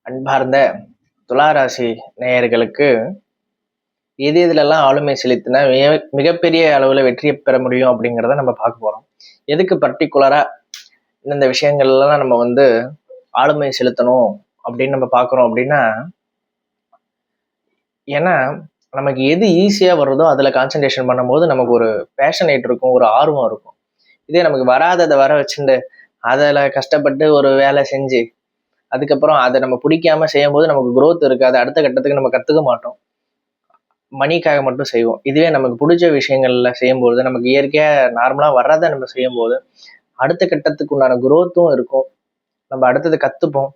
அன்பார்ந்த துளாராசி நேயர்களுக்கு எது இதுலெல்லாம் ஆளுமை செலுத்தினா மிகப்பெரிய அளவில் வெற்றியை பெற முடியும் அப்படிங்கிறத நம்ம பார்க்க போகிறோம். எதுக்கு பர்டிகுலராக இந்த விஷயங்கள்லாம் நம்ம ஆளுமை செலுத்தணும் அப்படின்னு நம்ம பார்க்குறோம் அப்படின்னா, ஏன்னா நமக்கு எது ஈஸியாக வருதோ அதில் கான்சன்ட்ரேஷன் பண்ணும்போது நமக்கு ஒரு பேஷனேட் இருக்கும், ஒரு ஆர்வம் இருக்கும். இதே நமக்கு வராததை வர வச்சுட்டு அதில் கஷ்டப்பட்டு ஒரு வேலை செஞ்சு அதுக்கப்புறம் அதை நம்ம பிடிக்காம செய்யும் போது நமக்கு growth இருக்காது, அடுத்த கட்டத்துக்கு நம்ம கற்றுக்க மாட்டோம், மணிக்காக மட்டும் செய்வோம். இதுவே நமக்கு பிடிச்ச விஷயங்கள்ல செய்யும்போது நமக்கு இயற்கையாக நார்மலாக வர்றதை நம்ம செய்யும்போது அடுத்த கட்டத்துக்கு உண்டான growth-ம் இருக்கும், நம்ம அடுத்தது கற்றுப்போம்,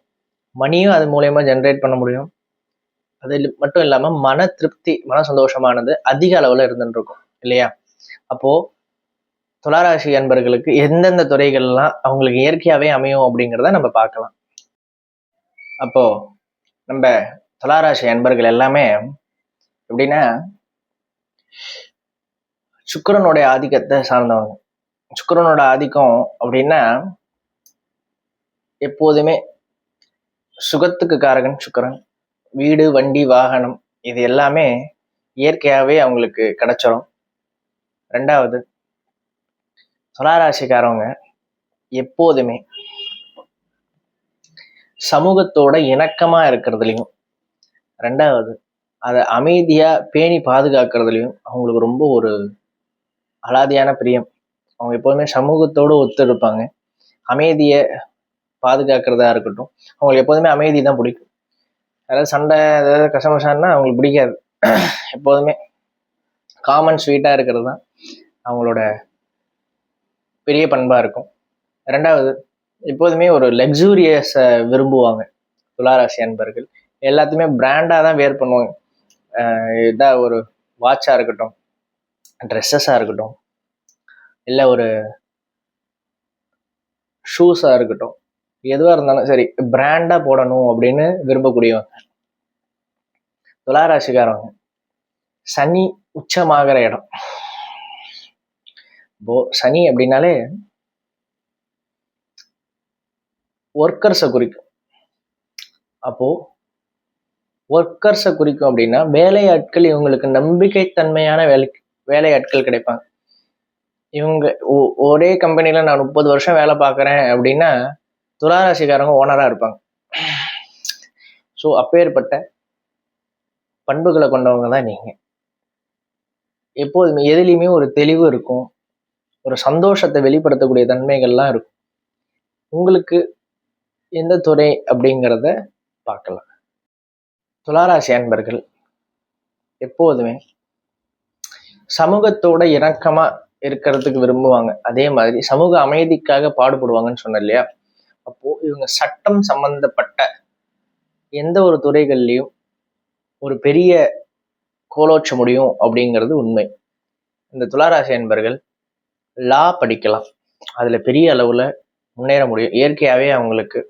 மணியும் அது மூலயமா ஜென்ரேட் பண்ண முடியும். அது மட்டும் இல்லாமல் மன திருப்தி, மன சந்தோஷமானது அதிக அளவில் இருந்துட்டு இருக்கும் இல்லையா? அப்போ துளாராசி அன்பர்களுக்கு எந்தெந்த துறைகள்லாம் அவங்களுக்கு இயற்கையாகவே அமையும் அப்படிங்கிறத நம்ம பார்க்கலாம். அப்போ நம்ம துளாராசி அன்பர்கள் எல்லாமே எப்படின்னா சுக்கிரனுடைய ஆதிக்கத்தை சார்ந்தவங்க. சுக்கிரனோட ஆதிக்கம் அப்படின்னா எப்போதுமே சுகத்துக்கு காரகன் சுக்கிரன். வீடு, வண்டி, வாகனம் இது எல்லாமே இயற்கையாகவே அவங்களுக்கு கிடைச்சிரும். ரெண்டாவது, துளாராசிக்காரவங்க எப்போதுமே சமூகத்தோட இணக்கமா இருக்கிறதுலையும், ரெண்டாவது அதை அமைதியா பேணி பாதுகாக்கிறதுலையும் அவங்களுக்கு ரொம்ப ஒரு அலாதியான பிரியம். அவங்க எப்போதுமே சமூகத்தோடு ஒத்து இருப்பாங்க. அமைதியை பாதுகாக்கிறதா இருக்கட்டும், அவங்களுக்கு எப்போதுமே அமைதி தான் பிடிக்கும். அதாவது சண்டை, ஏதாவது கசமசான்னா அவங்களுக்கு பிடிக்காது. எப்போதுமே காமன் ஸ்வீட்டாக இருக்கிறது தான் அவங்களோட பெரிய பண்பாக இருக்கும். ரெண்டாவது, எப்போதுமே ஒரு லக்ஸூரியஸை விரும்புவாங்க துளாராசி அன்பர்கள். எல்லாத்தையுமே பிராண்டாக தான் வேர் பண்ணுவாங்க. இதாக ஒரு வாட்சாக இருக்கட்டும், ட்ரெஸ்ஸஸாக இருக்கட்டும், இல்லை ஒரு ஷூஸாக இருக்கட்டும், எதுவாக இருந்தாலும் சரி பிராண்டாக போடணும் அப்படின்னு விரும்பக்கூடியவங்க துளாராசிக்காரவங்க. சனி உச்சமாகிற இடம். இப்போ சனி அப்படின்னாலே ஒர்க்கர்ஸை குறிக்கும். அப்போ ஒர்க்கர்ஸை குறிக்கும் அப்படின்னா வேலையாட்கள், இவங்களுக்கு நம்பிக்கைத்தன்மையான வேலையாட்கள் கிடைப்பாங்க. இவங்க ஒரே கம்பெனியில நான் 30 வருஷம் வேலை பார்க்குறேன் அப்படின்னா துளாராசிக்காரங்க ஓனராக இருப்பாங்க. ஸோ அப்பேற்பட்ட பண்புகளை கொண்டவங்க தான் நீங்கள். எப்போதுமே எதுலேயுமே ஒரு தெளிவு இருக்கும், ஒரு சந்தோஷத்தை வெளிப்படுத்தக்கூடிய தன்மைகள்லாம் இருக்கும். உங்களுக்கு எந்த துறை அப்படிங்கிறத பார்க்கலாம். துளாராசி அன்பர்கள் எப்போதுமே சமூகத்தோட இணக்கமா இருக்கிறதுக்கு விரும்புவாங்க. அதே மாதிரி சமூக அமைதிக்காக பாடுபடுவாங்கன்னு சொன்னேன் இல்லையா? அப்போ இவங்க சட்டம் சம்பந்தப்பட்ட எந்த ஒரு துறைகள்லையும் ஒரு பெரிய கோலோச்ச முடியும் அப்படிங்கிறது உண்மை. இந்த துளாராசி அன்பர்கள் லா படிக்கலாம், அதுல பெரிய அளவுல முன்னேற முடியும். இயற்கையாகவே அவங்களுக்கு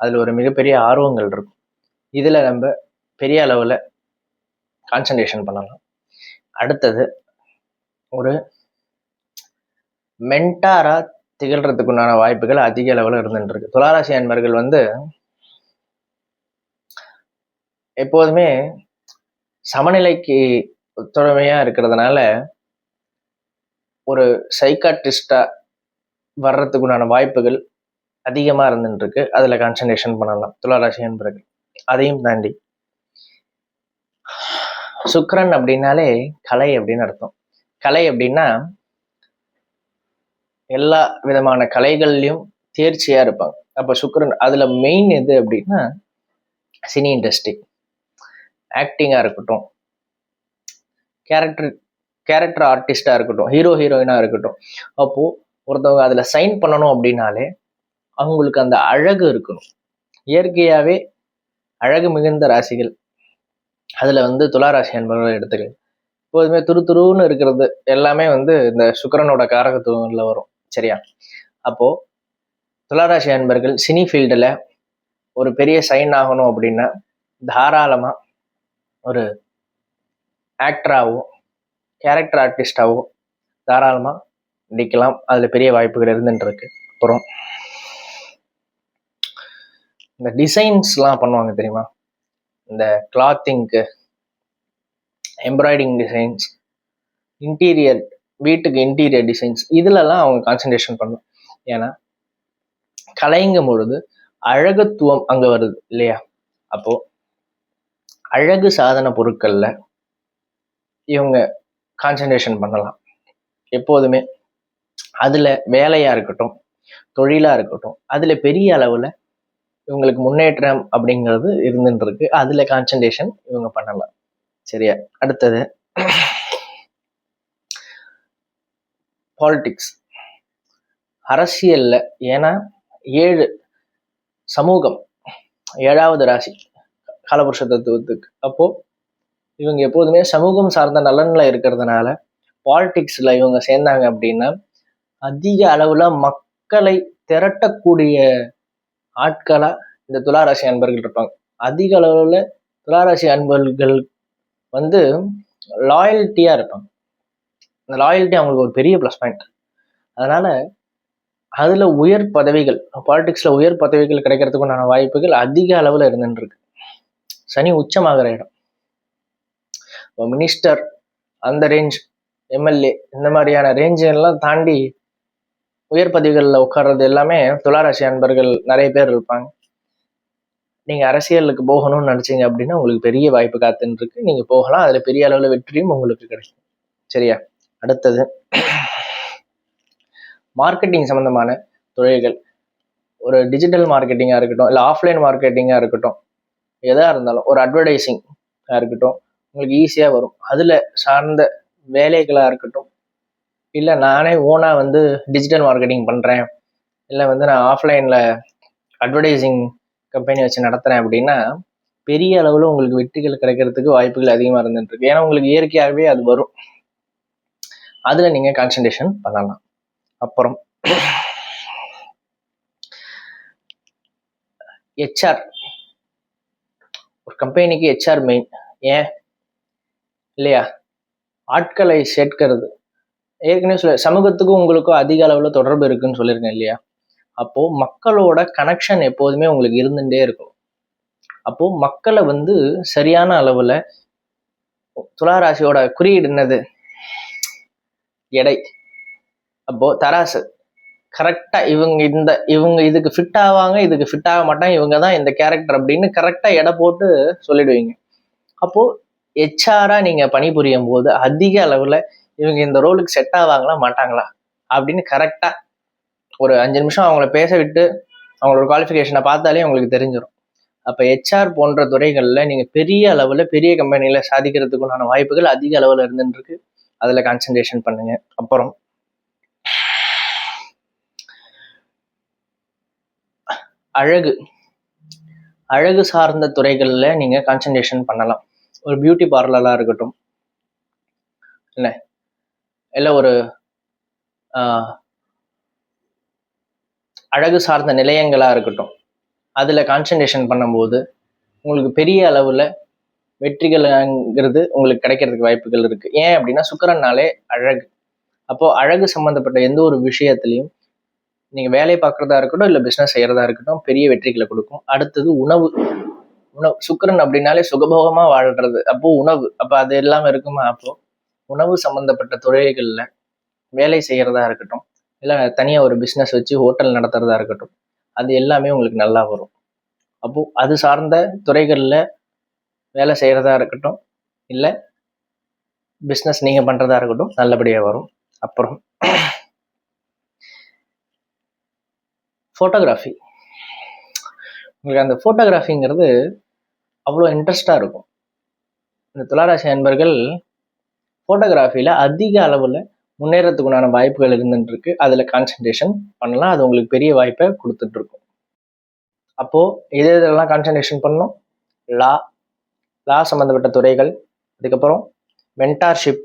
அதுல ஒரு மிகப்பெரிய ஆர்வங்கள் இருக்கும். இதுல நம்ம பெரிய அளவுல கான்சன்ட்ரேஷன் பண்ணலாம். அடுத்தது, ஒரு மென்டாரா திகழ்றதுக்குண்டான வாய்ப்புகள் அதிக அளவில் இருந்துட்டு இருக்கு. துளாராசி அன்பர்கள் எப்போதுமே சமநிலைக்கு ஒத்துழைமையா இருக்கிறதுனால ஒரு சைக்காட்ரிஸ்டா வர்றதுக்குண்டான வாய்ப்புகள் அதிகமா இருந்துட்டு இருக்கு. அதுல கான்சன்ட்ரேஷன் பண்ணலாம் துளாராசி அன்பர்கள். அதையும் தாண்டி சுக்கிரன் அப்படின்னாலே கலை அப்படின்னு அர்த்தம். கலை அப்படின்னா எல்லா விதமான கலைகள்லையும் தேர்ச்சியா இருப்பாங்க. அப்ப சுக்கிரன் அதுல மெயின் எது அப்படின்னா சினி இண்டஸ்ட்ரி, ஆக்டிங்கா இருக்கட்டும், கேரக்டர் ஆர்டிஸ்டா இருக்கட்டும், ஹீரோயினா இருக்கட்டும். அப்போ ஒருத்தவங்க அதுல சைன் பண்ணணும் அப்படின்னாலே அவங்களுக்கு அந்த அழகு இருக்கணும். இயற்கையாவே அழகு மிகுந்த ராசிகள் அதுல துளாராசி என்பவர்கள் எடுத்துக்கலாம். எப்போதுமே துருன்னு இருக்கிறது எல்லாமே இந்த சுக்கிரனோட காரகத்துவங்கள்ல வரும். சரியா? அப்போ துளாராசி அன்பர்கள் சினி ஃபீல்டில் ஒரு பெரிய சைன் ஆகணும் அப்படின்னா தாராளமா ஒரு ஆக்டராகவோ கேரக்டர் ஆர்டிஸ்டாவோ தாராளமா நடிக்கலாம். அதுல பெரிய வாய்ப்புகள் இருந்துட்டு இருக்கு. அப்புறம் இந்த டிசைன்ஸ்லாம் பண்ணுவாங்க தெரியுமா, இந்த கிளாத்திங்க்கு எம்ப்ராய்டிங் டிசைன்ஸ், இன்டீரியர் வீட்டுக்கு இன்டீரியர் டிசைன்ஸ், இதுலலாம் அவங்க கான்சன்ட்ரேஷன் பண்ணணும். ஏன்னா கலைங்கும் பொழுது அழகுத்துவம் அங்கே வருது இல்லையா. அப்போ அழகு சாதன பொருட்கள்ல இவங்க கான்சன்ட்ரேஷன் பண்ணலாம் எப்போதுமே. அதுல வேலையா இருக்கட்டும், தொழிலா இருக்கட்டும், அதுல பெரிய அளவுல இவங்களுக்கு முன்னேற்றம் அப்படிங்கிறது இருந்துட்டு இருக்கு. அதுல கான்சன்ட்ரேஷன் இவங்க பண்ணலாம். சரியா. அடுத்தது பாலிடிக்ஸ், அரசியல்ல. ஏன்னா 7 சமூகம், 7வது ராசி காலபுருஷ தத்துவத்துக்கு. அப்போ இவங்க எப்போதுமே சமூகம் சார்ந்த நலன்ல இருக்கிறதுனால பாலிடிக்ஸ்ல இவங்க சேர்ந்தாங்க அப்படின்னா அதிக அளவுல மக்களை திரட்டக்கூடிய ஆட்களா இந்த துளாராசி அன்பர்கள் இருப்பாங்க. அதிக அளவுல துளாராசி அன்பர்கள் வந்து லாயல்ட்டியா இருப்பாங்க. இந்த லாயல்ட்டி அவங்களுக்கு ஒரு பெரிய ப்ளஸ் பாயிண்ட். அதனால அதுல உயர் பதவிகள், பாலிடிக்ஸ்ல உயர் பதவிகள் கிடைக்கிறதுக்குண்டான வாய்ப்புகள் அதிக அளவுல இருந்துட்டு இருக்கு. சனி உச்சமாகிற இடம். மினிஸ்டர் அந்த ரேஞ்ச், எம்எல்ஏ இந்த மாதிரியான ரேஞ்ச் எல்லாம் தாண்டி உயர் பதவிகளில் உட்கார்றது எல்லாமே துளாராசி அன்பர்கள் நிறைய பேர் இருப்பாங்க. நீங்க அரசியலுக்கு போகணும்னு நினைச்சீங்க அப்படின்னா உங்களுக்கு பெரிய வாய்ப்பு காத்துன்னு இருக்கு. நீங்க போகலாம், அதுல பெரிய அளவுல வெற்றியும் உங்களுக்கு கிடைக்கும். சரியா. அடுத்தது மார்க்கெட்டிங் சம்பந்தமான தொழில்கள், ஒரு டிஜிட்டல் மார்க்கெட்டிங்கா இருக்கட்டும், இல்லை ஆஃப்லைன் மார்க்கெட்டிங்கா இருக்கட்டும், எதா இருந்தாலும் ஒரு அட்வர்டைஸிங்கா இருக்கட்டும், உங்களுக்கு ஈஸியா வரும். அதுல சார்ந்த வேலைகளா இருக்கட்டும், இல்லை நானே ஓனா வந்து டிஜிட்டல் மார்க்கெட்டிங் பண்றேன், இல்லை வந்து நான் ஆஃப்லைன்ல அட்வர்டைஸிங் கம்பெனி வச்சு நடத்துறேன் அப்படின்னா பெரிய அளவுல உங்களுக்கு வெற்றிகள் கிடைக்கிறதுக்கு வாய்ப்புகள் அதிகமா இருந்துட்டு இருக்கு. ஏன்னா உங்களுக்கு இயற்கையாகவே அது வரும். அதுல நீங்க கான்சன்ட்ரேஷன் பண்ணலாம். அப்புறம் HR, ஒரு கம்பெனிக்கு HR மெயின். ஏன் இல்லையா, ஆட்களை சேர்க்கிறது. ஏற்கனவே சமூகத்துக்கும் உங்களுக்கும் அதிக அளவுல தொடர்பு இருக்குன்னு சொல்லியிருக்கேன் இல்லையா. அப்போ மக்களோட கனெக்ஷன் எப்போதுமே உங்களுக்கு இருந்துட்டே இருக்கும். அப்போ மக்களை வந்து சரியான அளவுல, துளாராசியோட குறியீடு என்னது, எடை. அப்போ தராசு கரெக்டா இவங்க இதுக்கு ஃபிட் ஆவாங்க, இதுக்கு ஃபிட் ஆக மாட்டாங்க, இவங்க தான் இந்த கேரக்டர் அப்படின்னு கரெக்டா எடை போட்டு சொல்லிடுவீங்க. அப்போ HR நீங்க பணிபுரியும் போது அதிக அளவுல இவங்க இந்த ரோலுக்கு செட் ஆவாங்களா மாட்டாங்களா அப்படின்னு கரெக்டா ஒரு 5 நிமிஷம் அவங்கள பேச விட்டு அவங்களோட குவாலிஃபிகேஷனை பார்த்தாலே உங்களுக்கு தெரிஞ்சிடும். அப்ப HR போன்ற துறைகள்ல நீங்க பெரிய அளவுல பெரிய கம்பெனில சாதிக்கிறதுக்குண்டான வாய்ப்புகள் அதிக அளவுல இருந்துட்டு இருக்கு. அதுல கான்சன்ட்ரேஷன் பண்ணுங்க. அப்புறம் அழகு சார்ந்த துறைகள்ல நீங்க கான்சன்ட்ரேஷன் பண்ணலாம். ஒரு பியூட்டி பார்லரா இருக்கட்டும், இல்ல ஒரு அழகு சார்ந்த நிலையங்களா இருக்கட்டும், அதுல கான்சன்ட்ரேஷன் பண்ணும்போது உங்களுக்கு பெரிய அளவுல வெற்றிகள்ங்கிறது உங்களுக்கு கிடைக்கிறதுக்கு வாய்ப்புகள் இருக்கு. ஏன் அப்படின்னா சுக்கிரன்னாலே அழகு. அப்போ அழகு சம்பந்தப்பட்ட எந்த ஒரு விஷயத்திலையும் நீங்க வேலை பார்க்கறதா இருக்கட்டும், இல்ல பிசினஸ் செய்யறதா இருக்கட்டும், பெரிய வெற்றிகளை கொடுக்கும். அடுத்தது உணவு. சுக்கிரன் அப்படின்னாலே சுகபோகமா வாழ்றது. அப்போ உணவு, அப்ப அது எல்லாம் இருக்குமா. அப்போ உணவு சம்பந்தப்பட்ட துறைகள்ல வேலை செய்யறதா இருக்கட்டும், இல்ல தனியா ஒரு பிசினஸ் வச்சு ஹோட்டல் நடத்துறதா இருக்கட்டும், அது எல்லாமே உங்களுக்கு நல்லா வரும். அப்போ அது சார்ந்த துறைகள்ல வேலை செய்யறதா இருக்கட்டும், இல்ல பிசினஸ் நீங்க பண்றதா இருக்கட்டும், நல்லபடியா வரும். அப்புறம் ஃபோட்டோகிராஃபி. உங்களுக்கு அந்த ஃபோட்டோகிராஃபிங்கிறது அவ்வளோ இன்ட்ரெஸ்டா இருக்கும். இந்த துளாராசி அன்பர்கள் ஃபோட்டோகிராஃபியில அதிக அளவுல முன்னேறத்துக்குண்டான வாய்ப்புகள் இருந்துட்டு இருக்கு. அதுல கான்சன்ட்ரேஷன் பண்ணலாம். அது உங்களுக்கு பெரிய வாய்ப்பை கொடுத்துட்டு இருக்கும். அப்போ இதெல்லாம் கான்சன்ட்ரேஷன் பண்ணணும். லா சம்பந்தப்பட்ட துறைகள், அதுக்கப்புறம் மென்டார்ஷிப்,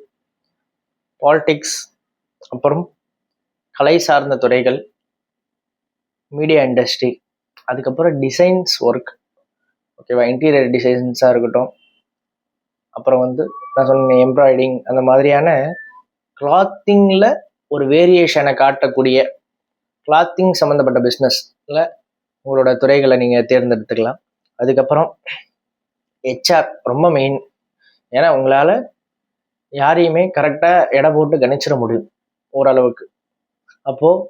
பாலிடிக்ஸ், அப்புறம் கலை சார்ந்த துறைகள், மீடியா இண்டஸ்ட்ரி, அதுக்கப்புறம் டிசைன்ஸ் ஒர்க். ஓகேவா. இன்டீரியர் டிசைன்ஸாக இருக்கட்டும், அப்புறம் வந்து நான் சொன்ன எம்ப்ராய்டிங், அந்த மாதிரியான கிளாத்திங்கில் ஒரு வேரியேஷனை காட்டக்கூடிய கிளாத்திங் சம்மந்தப்பட்ட பிஸ்னஸில் உங்களோட துறைகளை நீங்கள் தேர்ந்தெடுத்துக்கலாம். அதுக்கப்புறம் ஹெச்ஆர் ரொம்ப மெயின். ஏன்னா உங்களால் யாரையுமே கரெக்டாக எடை போட்டு கணிச்சிட முடியும் ஓரளவுக்கு. அப்போது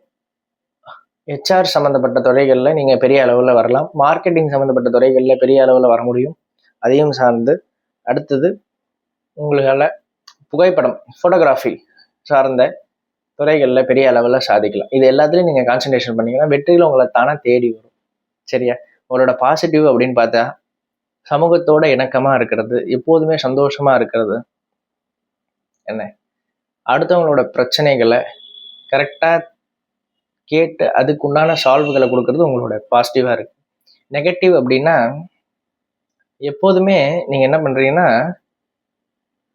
ஹெச்ஆர் சம்மந்தப்பட்ட துறைகளில் நீங்கள் பெரிய அளவில் வரலாம். மார்க்கெட்டிங் சம்மந்தப்பட்ட துறைகளில் பெரிய அளவில் வர முடியும். அதையும் சார்ந்து அடுத்தது உங்களால் புகைப்படம் ஃபோட்டோகிராஃபி சார்ந்த துறைகளில் பெரிய அளவில் சாதிக்கலாம். இது எல்லாத்துலேயும் நீங்கள் கான்சன்ட்ரேஷன் பண்ணிங்கன்னா வெற்றியில் உங்களை தானாக தேடி வரும். சரியா? உங்களோட பாசிட்டிவ் அப்படின்னு பார்த்தா சமூகத்தோட இணக்கமாக இருக்கிறது, எப்போதுமே சந்தோஷமாக இருக்கிறது, என்ன அடுத்தவங்களோட பிரச்சனைகளை கரெக்டாக கேட்டு அதுக்குண்டான சால்வுகளை கொடுக்கறது உங்களோட பாசிட்டிவாக இருக்கு. நெகட்டிவ் அப்படின்னா எப்போதுமே நீங்கள் என்ன பண்ணுறீங்கன்னா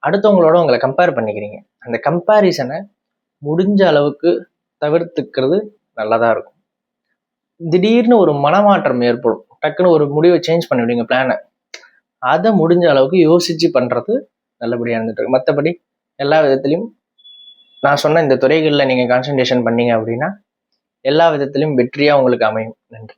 அடுத்தவங்களோட உங்களை கம்பேர் பண்ணிக்கிறீங்க. அந்த கம்பேரிசனை முடிஞ்ச அளவுக்கு தவிர்த்துக்கிறது நல்லதாக இருக்கும். திடீர்னு ஒரு மனமாற்றம் ஏற்படும், டக்குன்னு ஒரு முடிவை சேஞ்ச் பண்ணிவிடுங்க பிளானை. அதை முடிஞ்ச அளவுக்கு யோசித்து பண்ணுறது நல்லபடியாக இருந்துட்டு இருக்கு. மற்றபடி எல்லா விதத்துலையும் நான் சொன்ன இந்த துறைகளில் நீங்கள் கான்சன்ட்ரேஷன் பண்ணீங்க அப்படின்னா எல்லா விதத்திலையும் வெற்றியாக உங்களுக்கு அமையும். நன்றி.